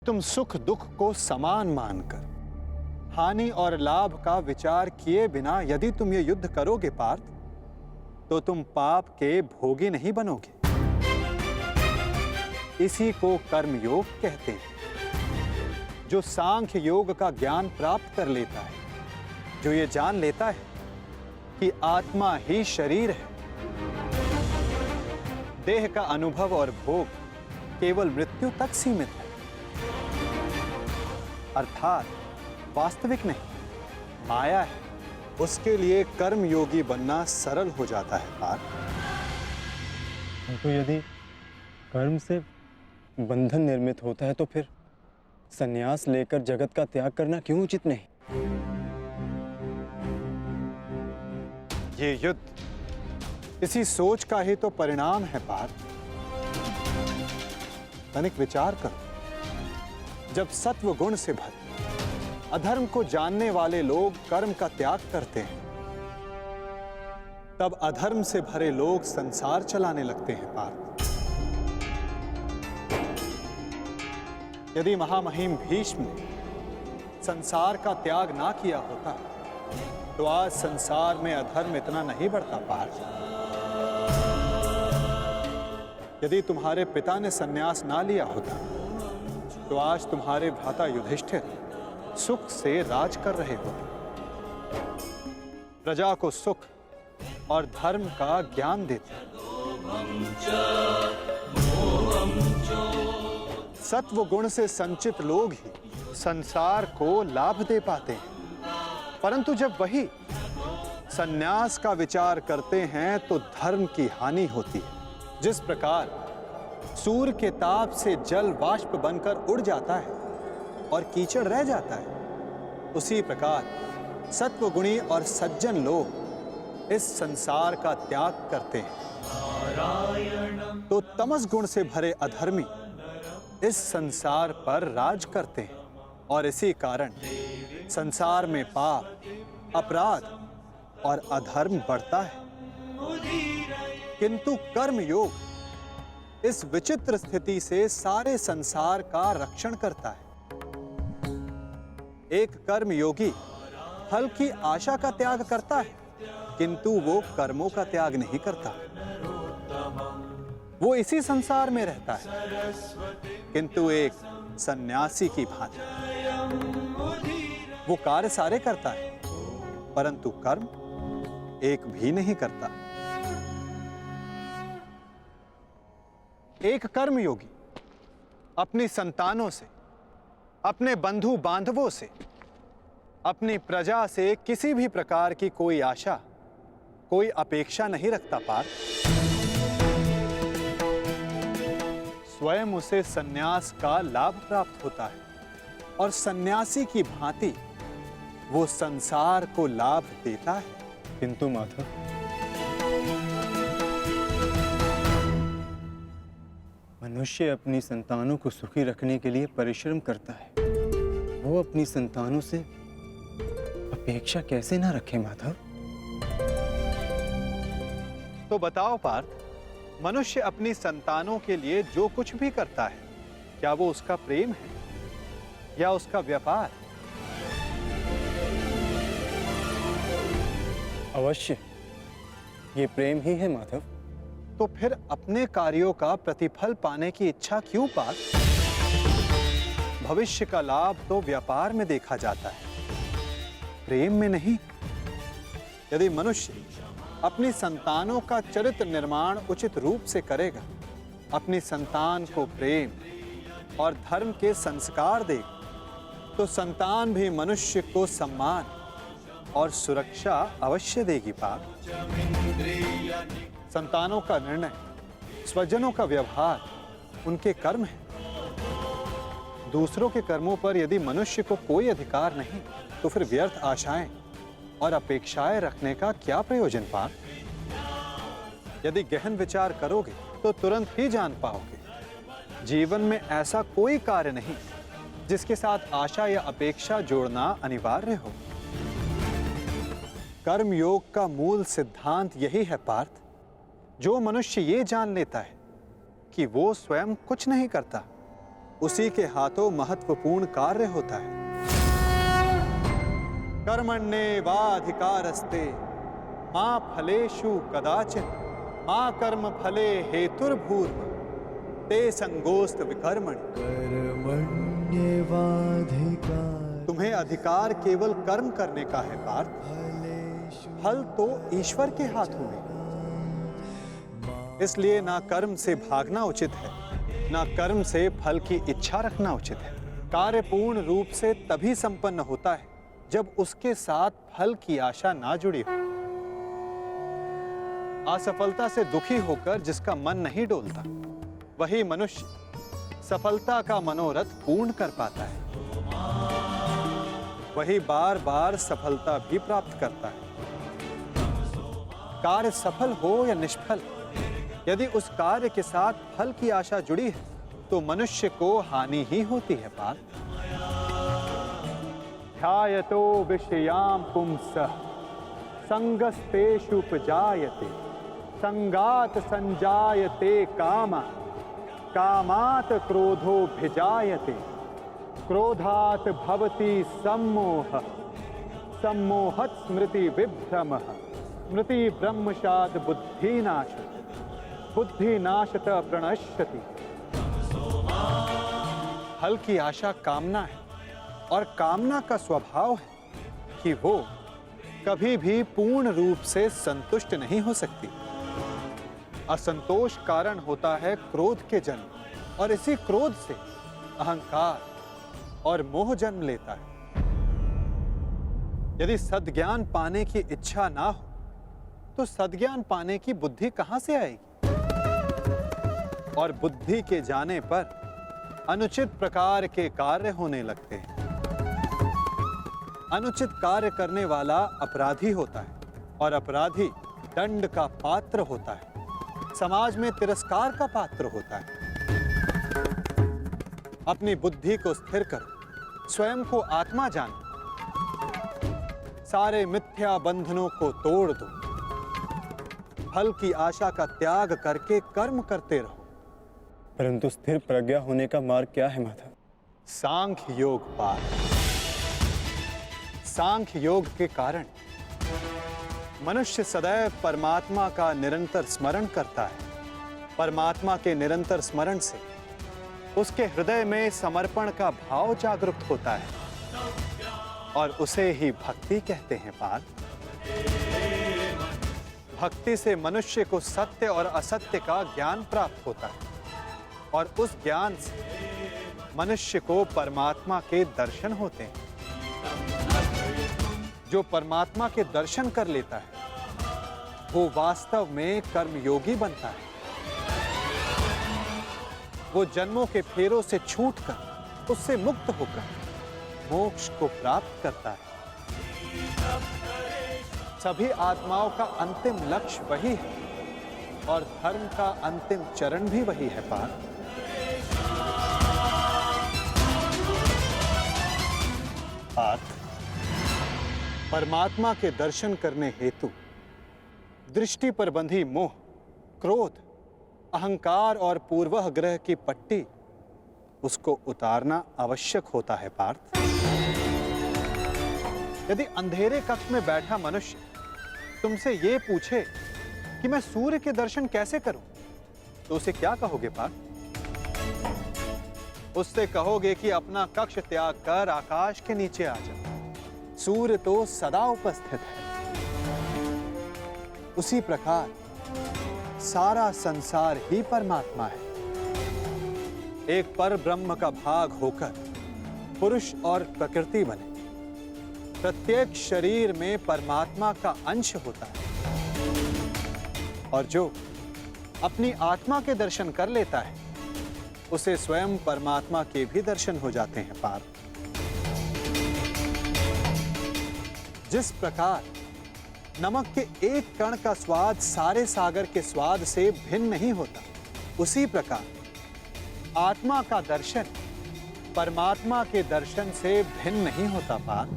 तुम सुख दुख को समान मानकर हानि और लाभ का विचार किए बिना यदि तुम ये युद्ध करोगे पार्थ, तो तुम पाप के भोगी नहीं बनोगे। इसी को कर्मयोग कहते हैं। जो सांख्य योग का ज्ञान प्राप्त कर लेता है, जो ये जान लेता है कि आत्मा ही शरीर है, देह का अनुभव और भोग केवल मृत्यु तक सीमित है, अर्थात वास्तविक नहीं, माया है, उसके लिए कर्मयोगी बनना सरल हो जाता है पार्थ। तो यदि कर्म से बंधन निर्मित होता है तो फिर संन्यास लेकर जगत का त्याग करना क्यों उचित नहीं? ये युद्ध इसी सोच का ही तो परिणाम है पार्थ। तनिक विचार करो, जब सत्व गुण से भरे अधर्म को जानने वाले लोग कर्म का त्याग करते हैं, तब अधर्म से भरे लोग संसार चलाने लगते हैं पार्थ। यदि महामहिम भीष्म ने संसार का त्याग ना किया होता तो आज संसार में अधर्म इतना नहीं बढ़ता पार्थ। यदि तुम्हारे पिता ने संन्यास ना लिया होता तो आज तुम्हारे भ्राता युधिष्ठिर सुख से राज कर रहे होते, प्रजा को सुख और धर्म का ज्ञान देते। सत्व गुण से संचित लोग ही संसार को लाभ दे पाते हैं, परंतु जब वही संन्यास का विचार करते हैं तो धर्म की हानि होती है। जिस प्रकार सूर्य के ताप से जल वाष्प बनकर उड़ जाता है और कीचड़ रह जाता है, उसी प्रकार सत्वगुणी और सज्जन लोग इस संसार का त्याग करते हैं, तो तमस गुण से भरे अधर्मी इस संसार पर राज करते हैं और इसी कारण संसार में पाप, अपराध और अधर्म बढ़ता है। किंतु कर्म योग इस विचित्र स्थिति से सारे संसार का रक्षण करता है। एक कर्म योगी फल की आशा का त्याग करता है, किंतु वो कर्मों का त्याग नहीं करता। वो इसी संसार में रहता है, किंतु एक सन्यासी की भांति वो कार्य सारे करता है, परंतु कर्म एक भी नहीं करता। एक कर्मयोगी अपनी संतानों से, अपने बंधु बांधवों से, अपनी प्रजा से किसी भी प्रकार की कोई आशा, कोई अपेक्षा नहीं रखता पार्थ। स्वयं उसे सन्यास का लाभ प्राप्त होता है और सन्यासी की भांति वो संसार को लाभ देता है। किंतु माधव, मनुष्य अपनी संतानों को सुखी रखने के लिए परिश्रम करता है, वो अपनी संतानों से अपेक्षा कैसे ना रखे माधव? तो बताओ पार्थ, मनुष्य अपनी संतानों के लिए जो कुछ भी करता है, क्या वो उसका प्रेम है या उसका व्यापार? अवश्य ये प्रेम ही है माधव। तो फिर अपने कार्यों का प्रतिफल पाने की इच्छा क्यों पार्थ? भविष्य का लाभ तो व्यापार में देखा जाता है, प्रेम में नहीं। यदि मनुष्य अपनी संतानों का चरित्र निर्माण उचित रूप से करेगा, अपनी संतान को प्रेम और धर्म के संस्कार देगा, तो संतान भी मनुष्य को सम्मान और सुरक्षा अवश्य देगी पार्थ। संतानों का निर्णय, स्वजनों का व्यवहार उनके कर्म है। दूसरों के कर्मों पर यदि मनुष्य को कोई अधिकार नहीं, तो फिर व्यर्थ आशाएं और अपेक्षाएं रखने का क्या प्रयोजन पार्थ? यदि गहन विचार करोगे तो तुरंत ही जान पाओगे, जीवन में ऐसा कोई कार्य नहीं जिसके साथ आशा या अपेक्षा जोड़ना अनिवार्य हो। कर्म योग का मूल सिद्धांत यही है पार्थ। जो मनुष्य ये जान लेता है कि वो स्वयं कुछ नहीं करता, उसी के हाथों महत्वपूर्ण कार्य होता है। कर्मण्येवाधिकारस्ते मा फलेषु कदाचन मा कर्म फले हेतुर्भूर्म ते संगोस्त विकर्मणि। तुम्हें अधिकार केवल कर्म करने का है पार्थ, फल तो ईश्वर के हाथों में। इसलिए ना कर्म से भागना उचित है, ना कर्म से फल की इच्छा रखना उचित है। कार्य पूर्ण रूप से तभी संपन्न होता है जब उसके साथ फल की आशा ना जुड़ी हो। असफलता से दुखी होकर जिसका मन नहीं डोलता, वही मनुष्य सफलता का मनोरथ पूर्ण कर पाता है। वही बार बार सफलता भी प्राप्त करता है। कार्य सफल हो या निष्फल, यदि उस कार्य के साथ फल की आशा जुड़ी है तो मनुष्य को हानि ही होती है पार्थ। ध्यायतो विषयां पुंसः संगस्तेषुपजायते संगात संजायते कामः कामात् क्रोधोऽभिजायते क्रोधात् भवति सम्मोहः सम्मोहात् स्मृति विभ्रमः स्मृति ब्रह्मशात् बुद्धिनाशः बुद्धिनाशत प्रणश्यति। फल की आशा कामना है और कामना का स्वभाव है कि वो कभी भी पूर्ण रूप से संतुष्ट नहीं हो सकती। असंतोष कारण होता है क्रोध के जन्म, और इसी क्रोध से अहंकार और मोह जन्म लेता है। यदि सद्ज्ञान पाने की इच्छा ना हो तो सद्ज्ञान पाने की बुद्धि कहां से आएगी? और बुद्धि के जाने पर अनुचित प्रकार के कार्य होने लगते हैं। अनुचित कार्य करने वाला अपराधी होता है और अपराधी दंड का पात्र होता है, समाज में तिरस्कार का पात्र होता है। अपनी बुद्धि को स्थिर करो, स्वयं को आत्मा जानो, सारे मिथ्या बंधनों को तोड़ दो, फल की आशा का त्याग करके कर्म करते रहो। परंतु स्थिर प्रज्ञा होने का मार्ग क्या है माता? सांख्य योग पार्थ। सांख्य योग के कारण मनुष्य सदैव परमात्मा का निरंतर स्मरण करता है। परमात्मा के निरंतर स्मरण से उसके हृदय में समर्पण का भाव जागृत होता है और उसे ही भक्ति कहते हैं पार्थ। भक्ति से मनुष्य को सत्य और असत्य का ज्ञान प्राप्त होता है और उस ज्ञान से मनुष्य को परमात्मा के दर्शन होते हैं। जो परमात्मा के दर्शन कर लेता है वो वास्तव में कर्मयोगी बनता है। वो जन्मों के फेरों से छूटकर, उससे मुक्त होकर मोक्ष को प्राप्त करता है। सभी आत्माओं का अंतिम लक्ष्य वही है और धर्म का अंतिम चरण भी वही है पार्थ। परमात्मा के दर्शन करने हेतु दृष्टि पर बंधी मोह, क्रोध, अहंकार और पूर्वाग्रह की पट्टी उसको उतारना आवश्यक होता है पार्थ। यदि अंधेरे कक्ष में बैठा मनुष्य तुमसे ये पूछे कि मैं सूर्य के दर्शन कैसे करूं, तो उसे क्या कहोगे पार्थ? उससे कहोगे कि अपना कक्ष त्याग कर आकाश के नीचे आ जा। सूर्य तो सदा उपस्थित है। उसी प्रकार सारा संसार ही परमात्मा है। एक पर ब्रह्म का भाग होकर पुरुष और प्रकृति बने। प्रत्येक शरीर में परमात्मा का अंश होता है और जो अपनी आत्मा के दर्शन कर लेता है उसे स्वयं परमात्मा के भी दर्शन हो जाते हैं पार्थ। जिस प्रकार नमक के एक कण का स्वाद सारे सागर के स्वाद से भिन्न नहीं होता, उसी प्रकार आत्मा का दर्शन परमात्मा के दर्शन से भिन्न नहीं होता पार्थ।